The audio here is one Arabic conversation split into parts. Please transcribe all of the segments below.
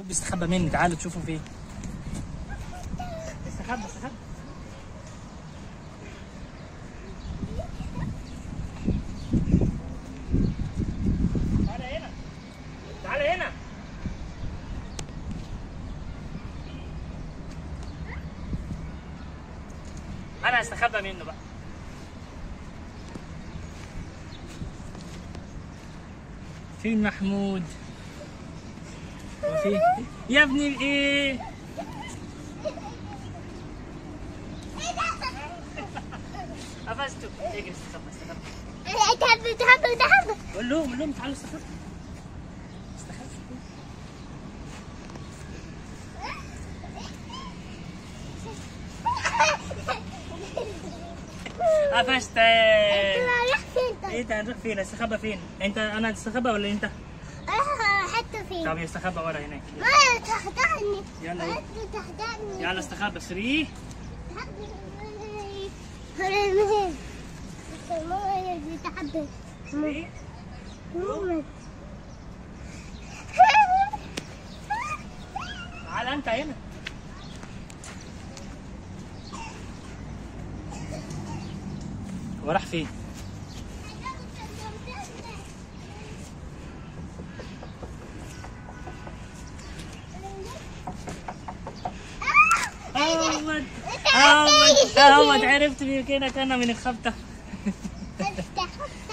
بيستخبى مني، تعالوا تشوفوا فين. استخبى. تعالى هنا. انا هستخبى منه بقى. فين محمود؟ وفين يا ابني ايه؟ قفشته. اجري استخبى. تحب قول لهم تعالوا استخبى. قفشتك. رايح فين؟ ايه ده؟ هنروح فين؟ استخبى فين؟ انا استخبى ولا انت؟ رايح حتى فين؟ طب يستخبى ورا هناك. ما تخدعني. يلا تخدعني. يلا استخبى 3. تعال انت هنا. هو راح فين؟ اهوت عرفت كده كان من الخبطه.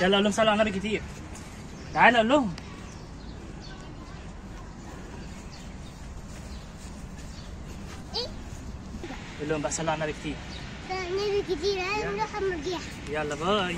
يلا قول لهم صلوا على النبي كتير. تعالى قول لهم. قول لهم بقى صلوا على النبي كتير. نبي كتير. انا نروح المرجيح. يلا باي.